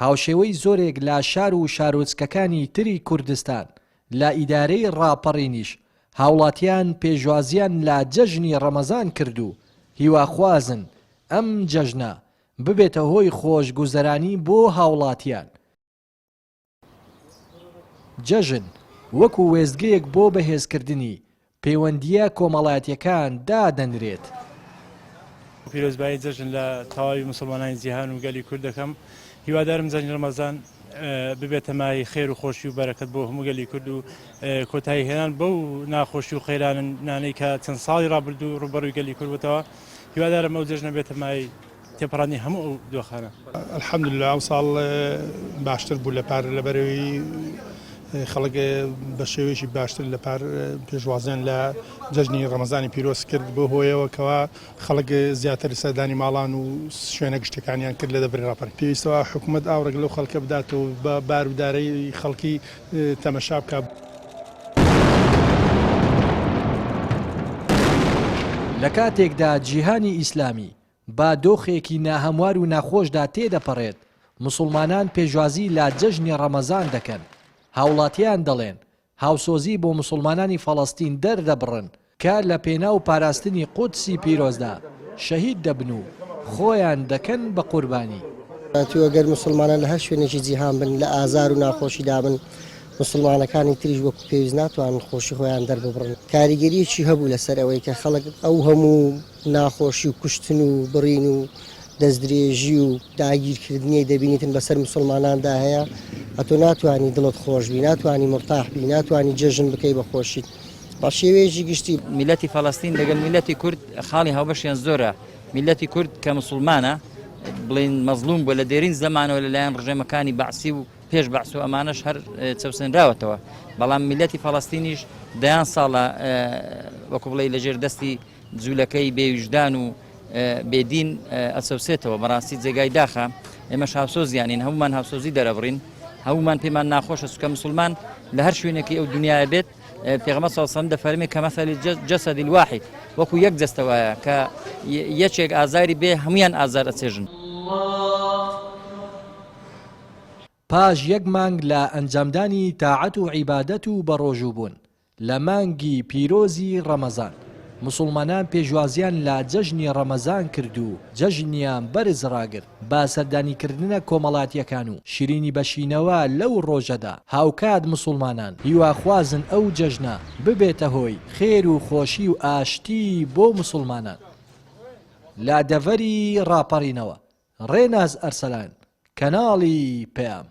هاوشێوەی زۆرێک لە شار و شارۆچکەکانی تری کوردستان لە ئیدارەی ڕاپەڕینیش هاوڵاتیان پێشوازیان لە جەژنی ڕەمەزان کرد و هیواخوازن ئەم جەژنە ببێتە هۆی خۆشگوزەرانی بۆ هاوڵاتیان. جەژن وەکو وێستگەیەک بۆ بەهێزکردنی پەیوەندیە کۆمەڵایەتیەکان دادەنرێت. پیرۆزبایی جەژن لە تەواوی مسلمانانی جیهان و گەلی کورد دەکەم. هیوادارم جەژنی ڕەمەزان ببێتە مای خێر و خۆشی و بەرەکەت بۆ هەموو گەلی کورد و کۆتایی هێنان بەو ناخۆشی و خەیرانانەی کە چەند ساڵی ڕابردوو و ڕوبەڕووی گەلی کورد بووەوە. هیوادارم ئەو جەژنە بێتە مای تێپەڕانی هەموو ئەو دۆخانە. الحەمدوللا ئەم ساڵ باشتر بوو لەپار لەبەرەوەی خەڵک بە شێوەیەکی باشتر لەپار پێشوازیان لە جەژنی ڕەمەزانی پیرۆز کرد بۆ هۆیەوە کەوا خەڵک زیاتر سەردانی ماڵان و شوێنە گشتەکانیان کرد لە دەبری ڕاپەر. پێویستەوە حکوومەت ئاورێک لەو خەڵکە بداتەوە بە بارودارەی خەڵکی تەمەشا بکە. لە کاتێکدا جیهانی ئیسلامی با دۆخێکی ناهەموار و ناخۆشدا تێدەپەڕێت، مسلمانان پێشوازی لە جەژنی ڕەمەزان دەکەن. هاوڵاتیان دەڵێن هاوسۆزی بۆ مسلمانانی فەڵەستین دەردەبڕن کە لە پێناو پاراستنی قودسی پیرۆزدا شەهید دەبن و خۆیان دەکەن بە قوربانی. ئەگەر مسلمانان لە هەر شوێنێکی جیهان بن لە ئازار و ناخۆشیدا بن، مسلمانەکانی تریش وەکو پێویست ناتوانن خۆشی خۆیان دەرببڕن. کاریگەریەکی هەبوو لەسەر ئەوەی کە خەڵک ئەو هەموو ناخۆشی و کوشتن و بڕین و دەستدرێژی و داگیرکردنی دەبینیتن بەسەر مسلماناندا هەیە، ئەتۆ ناتوانی دڵت خۆشبی، ناتوانی مرتاحبی، ناتوانی جەژن بکەی بە خۆشیت. بە شێوەیەکی گشتی میلەتی فەڵەستین لەگەڵ میلەتی کورد خاڵی هاوبەشیان زۆرە. میلەتی کورد کە مسلمانە بڵین مەزلوم بووە لە دێرین زەمانەوە لەلایەن ڕژێمەکانی بەعسی و پێش بەعس و ئەمانەش هەر چەوسێنراوەتەوە. بەڵام میلەتی فەڵەستینیش دەیان ساڵە وەکو بڵێ لەژێر دەستی جوولەکەی بێویژدان و بێدین ئەچەوسێتەوە. بەڕاستی جێگای داخە. ئێمەش هاوسۆزیانین، هەمومان هاوسۆزی دەرەبڕین، هەمومان پێمان ناخۆشە چونکە مسلمان لە هەر شوێنێکی ئەو دنیاە بێت پێغەمبەر صلی الله علیه و سلم دەفەرمێ کە مەثەلی جەسەد الواحد، وەکو یەک جەستەوەیە کە یەکێک ئازاری بێ هەمویان ئازار ئەچێژن. پاش یەک مانگ لە ئەنجامدانی تاعەت و عیبادەت و بەڕۆژووبوون لە مانگی پیرۆزی ڕەمەزان، مسلمانان پێشوازیان لە جەژنی ڕەمەزان کرد و جەژنیان بەرز ڕاگرت با سەردانیکردنە کۆمەڵاتیەکان و شیرینی بەشینەوە لەو ڕۆژەدا. هاوکات مسلمانان هیواخوازن ئەو جەژنە ببێتە هۆی خێر و خۆشی و ئاشتی بۆ مسلمانان. لە دەڤەری ڕاپەڕینەوە ڕێناز ئەرسەلان، کەناڵی پێام.